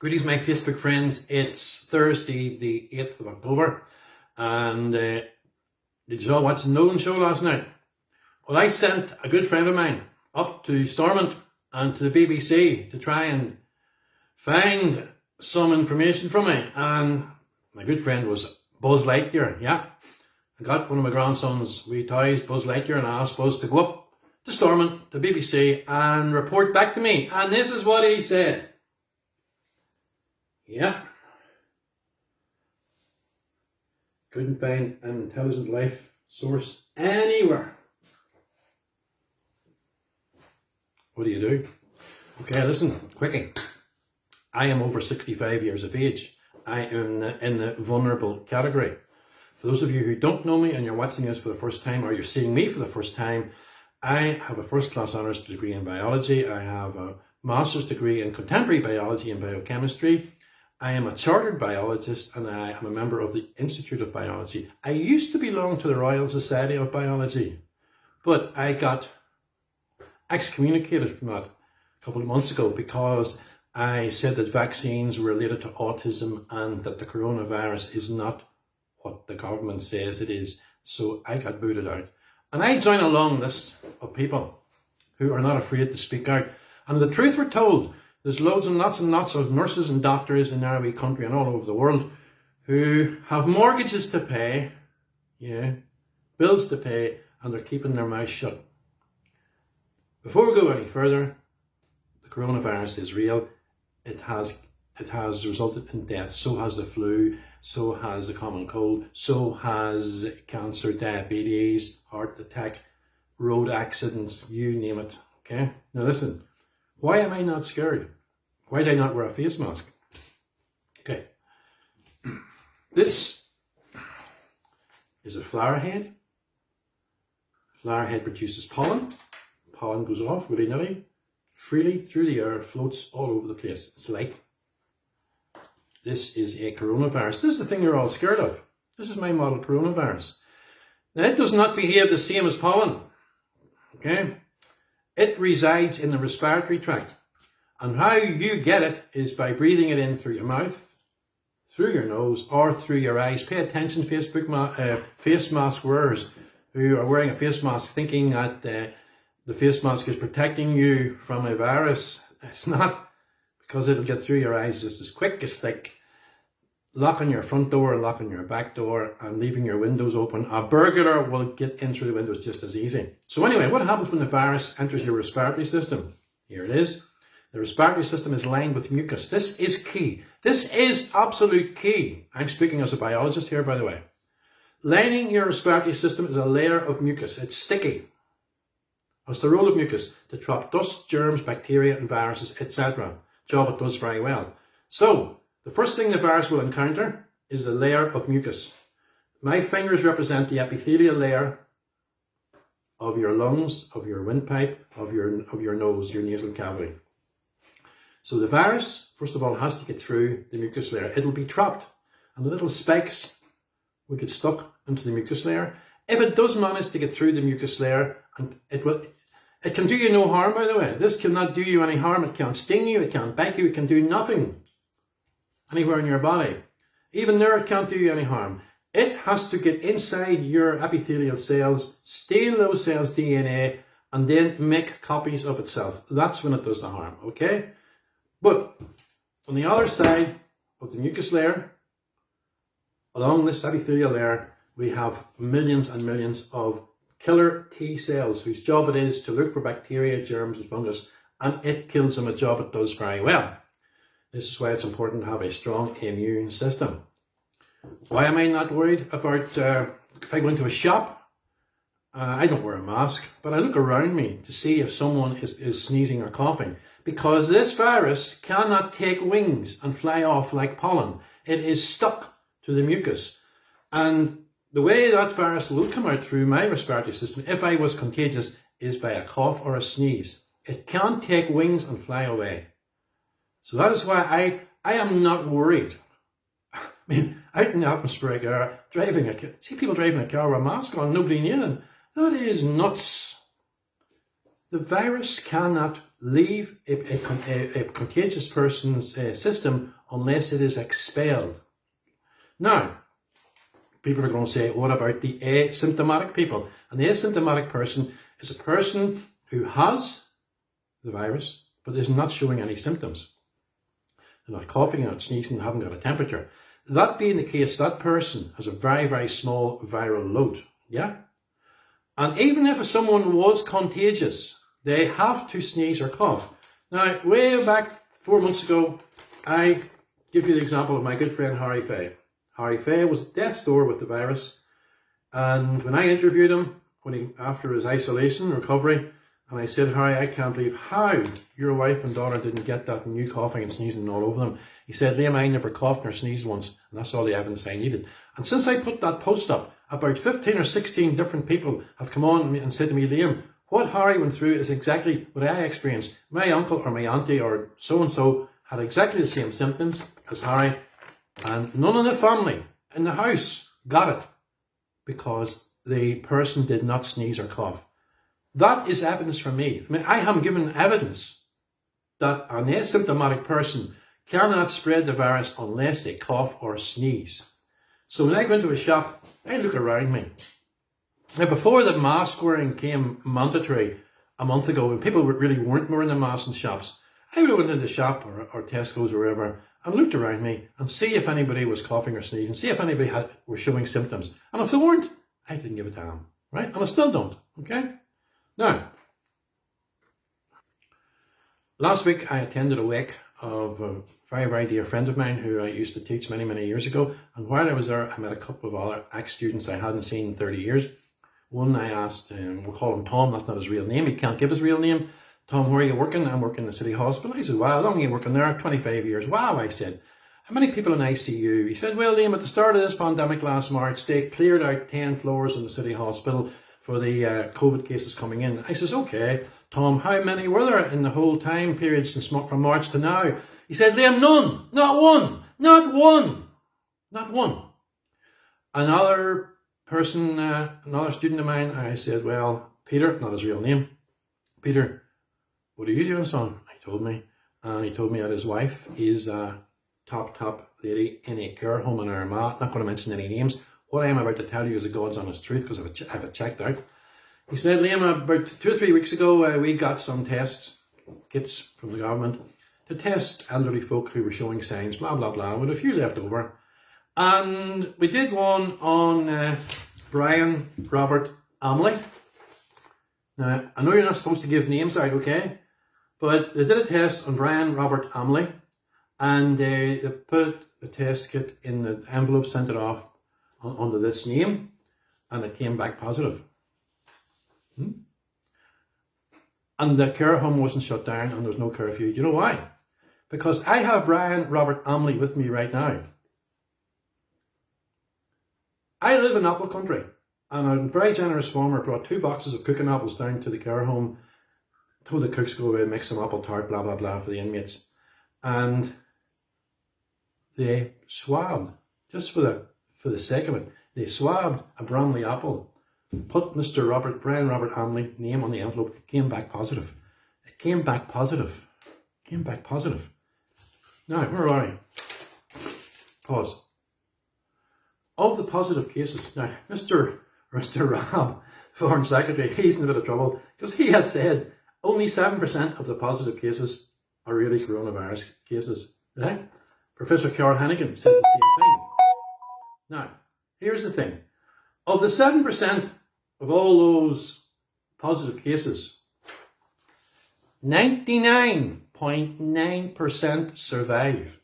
Greetings, my Facebook friends. It's Thursday, the 8th of October. And did you all watch the Nolan show last night? Well, I sent a good friend of mine up to Stormont and to the BBC to try and find some information from me. And my good friend was Buzz Lightyear, yeah. I got one of my grandson's wee toys, Buzz Lightyear, and I asked Buzz to go up to Stormont, the BBC, and report back to me. And this is what he said. Yeah. Couldn't find an intelligent life source anywhere. What do you do? Okay, listen, quickie. I am over 65 years of age. I am in the vulnerable category. For those of you who don't know me and you're watching this for the first time, or you're seeing me for the first time, I have a first class honours degree in biology. I have a master's degree in contemporary biology and biochemistry. I am a chartered biologist and I am a member of the Institute of Biology. I used to belong to the Royal Society of Biology, but I got excommunicated from that a couple of months ago because I said that vaccines were related to autism and that the coronavirus is not what the government says it is. So I got booted out. And I join a long list of people who are not afraid to speak out. And the truth we're told, there's loads and lots of nurses and doctors in our wee country and all over the world who have mortgages to pay, bills to pay, and they're keeping their mouths shut. Before we go any further, the coronavirus is real. It has resulted in death. So has the flu, so has the common cold, so has cancer, diabetes, heart attack, road accidents, you name it. Okay? Now listen. Why am I not scared? Why do I not wear a face mask? Okay. This is a flower head. Flower head produces pollen. Pollen goes off willy-nilly, freely through the air, floats all over the place. It's light. This is a coronavirus. This is the thing you're all scared of. This is my model coronavirus. Now, it does not behave the same as pollen. Okay? It resides in the respiratory tract. And how you get it is by breathing it in through your mouth, through your nose, or through your eyes. Pay attention, face mask wearers who are wearing a face mask thinking that the face mask is protecting you from a virus. It's not, because it'll get through your eyes just as quick as like locking your front door, locking your back door, and leaving your windows open. A burglar will get in through the windows just as easy. So anyway, what happens when the virus enters your respiratory system? Here it is. The respiratory system is lined with mucus. This is key. This is absolute key. I'm speaking as a biologist here, by the way. Lining your respiratory system is a layer of mucus. It's sticky. It's the role of mucus to trap dust, germs, bacteria, and viruses, etc. Job it does very well. So, the first thing the virus will encounter is a layer of mucus. My fingers represent the epithelial layer of your lungs, of your windpipe, of your nose, your nasal cavity. So the virus, first of all, has to get through the mucus layer. It will be trapped, and the little spikes will get stuck into the mucus layer. If it does manage to get through the mucus layer, and it can do you no harm, by the way. This cannot do you any harm. It can't sting you. It can't bite you. It can do nothing anywhere in your body. Even there, it can't do you any harm. It has to get inside your epithelial cells, steal those cells' DNA, and then make copies of itself. That's when it does the harm, okay? But on the other side of the mucus layer, along this epithelial layer, we have millions and millions of killer T cells whose job it is to look for bacteria, germs, and fungus, and it kills them, a job it does very well. This is why it's important to have a strong immune system. Why am I not worried about if I go into a shop? I don't wear a mask, but I look around me to see if someone is sneezing or coughing, because this virus cannot take wings and fly off like pollen. It is stuck to the mucus. And the way that virus will come out through my respiratory system, if I was contagious, is by a cough or a sneeze. It can't take wings and fly away. So that is why I am not worried. I mean, out in the atmospheric air, see people driving a car with a mask on, nobody near them. That is nuts. The virus cannot leave a contagious person's system unless it is expelled. Now, people are going to say, what about the asymptomatic people? An asymptomatic person is a person who has the virus, but is not showing any symptoms. They're not coughing, not sneezing, haven't got a temperature. That being the case, that person has a very, very small viral load. Yeah? And even if someone was contagious, they have to sneeze or cough. Now, way back 4 months ago, I give you the example of my good friend Harry Fay. Harry Fay was at death's door with the virus. And when I interviewed him, after his isolation, recovery, and I said, Harry, I can't believe how your wife and daughter didn't get that and you coughing and sneezing all over them. He said, Liam, I never coughed nor sneezed once, and that's all the evidence I needed. And since I put that post up, about 15 or 16 different people have come on and said to me, Liam, what Harry went through is exactly what I experienced. My uncle or my auntie or so-and-so had exactly the same symptoms as Harry, and none of the family in the house got it because the person did not sneeze or cough. That is evidence for me. I mean, I am given evidence that an asymptomatic person cannot spread the virus unless they cough or sneeze. So when I go into a shop, I look around me. Now, before the mask wearing came mandatory a month ago, when people really weren't wearing the masks in shops, I would have went into the shop or Tesco's or wherever and looked around me and see if anybody was coughing or sneezing, see if anybody were showing symptoms. And if they weren't, I didn't give a damn, right? And I still don't, okay? Now, last week I attended a wake of a very, very dear friend of mine who I used to teach many, many years ago. And while I was there, I met a couple of other ex-students I hadn't seen in 30 years. One I asked, we'll call him Tom, that's not his real name, he can't give his real name. Tom, where are you working? I'm working in the city hospital. He said, wow, how long are you working there? 25 years. Wow, I said. How many people in ICU? He said, well, Liam, at the start of this pandemic last March, they cleared out 10 floors in the city hospital for the COVID cases coming in. I says, okay, Tom, how many were there in the whole time period since from March to now? He said, Liam, none, not one, not one, not one. Another person, another student of mine, I said, well, Peter, not his real name, Peter, what are you doing, son? He told me, and he told me that his wife is a top lady in a care home in Armagh. Not going to mention any names. What I am about to tell you is a God's honest truth because I have it checked out. He said, Liam, about 2 or 3 weeks ago, we got some kits from the government to test elderly folk who were showing signs, blah, blah, blah, with a few left over. And we did one on Brian Robert Amley. Now, I know you're not supposed to give names out, okay? But they did a test on Brian Robert Amley, and they put the test kit in the envelope, sent it off under this name, and it came back positive. And the care home wasn't shut down, and there was no curfew. Do you know why? Because I have Brian Robert Amley with me right now. I live in apple country, and a very generous farmer brought 2 boxes of cooking apples down to the care home, told the cooks go away, make some apple tart, blah, blah, blah, for the inmates. And they swabbed, just for the sake of it, they swabbed a Bromley apple, put Brian Robert Amley name on the envelope, it came back positive. It came back positive. Came back positive. Now, where are I? Pause. Of the positive cases, now, Mr. Ram, Foreign Secretary, he's in a bit of trouble because he has said only 7% of the positive cases are really coronavirus cases. Right? Professor Carol Hennigan says the same thing. Now, here's the thing. Of the 7% of all those positive cases, 99.9% survive.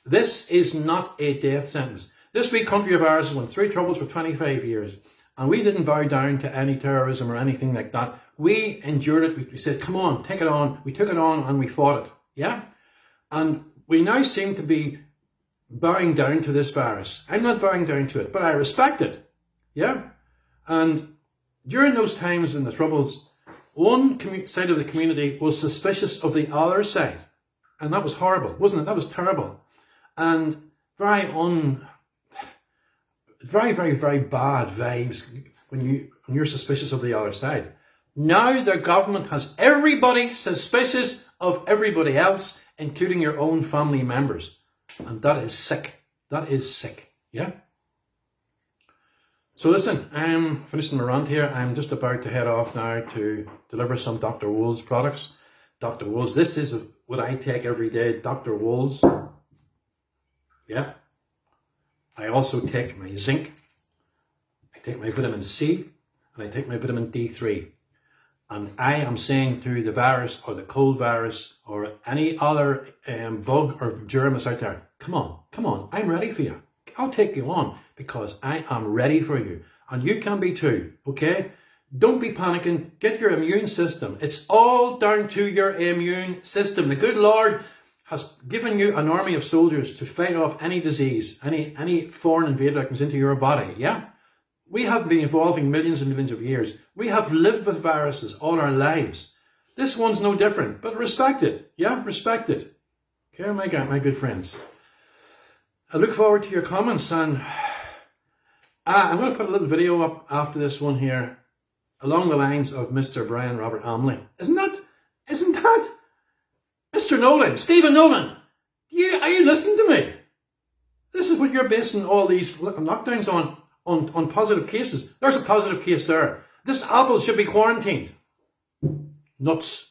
This is not a death sentence. This wee country of ours has went through troubles for 25 years, and we didn't bow down to any terrorism or anything like that. We endured it. We said, come on, take it on. We took it on and we fought it. Yeah? And we now seem to be bowing down to this virus. I'm not bowing down to it, but I respect it. Yeah? And during those times in the troubles, one side of the community was suspicious of the other side. And that was horrible, wasn't it? That was terrible. And very, very, very bad vibes when you're suspicious of the other side. Now the government has everybody suspicious of everybody else, including your own family members. And that is sick. That is sick. Yeah? So listen, I'm finishing my rant here. I'm just about to head off now to deliver some Dr. Wool's products. Dr. Wool's, this is what I take every day, Dr. Wool's. Yeah. I also take my zinc. I take my vitamin C. And I take my vitamin D3. And I am saying to the virus or the cold virus or any other bug or germ that's out there, come on, I'm ready for you. I'll take you on because I am ready for you. And you can be too, okay? Don't be panicking. Get your immune system. It's all down to your immune system. The good Lord has given you an army of soldiers to fight off any disease, any foreign invader that comes into your body, yeah? We have been evolving millions and millions of years. We have lived with viruses all our lives. This one's no different, but respect it. Yeah, respect it. Okay, my good friends. I look forward to your comments, and I'm going to put a little video up after this one here along the lines of Mr. Brian Robert Amley. Isn't that Mr. Nolan, Stephen Nolan? Are you listening to me? This is what you're basing all these lockdowns on positive cases. There's a positive case there. This apple should be quarantined. Nuts.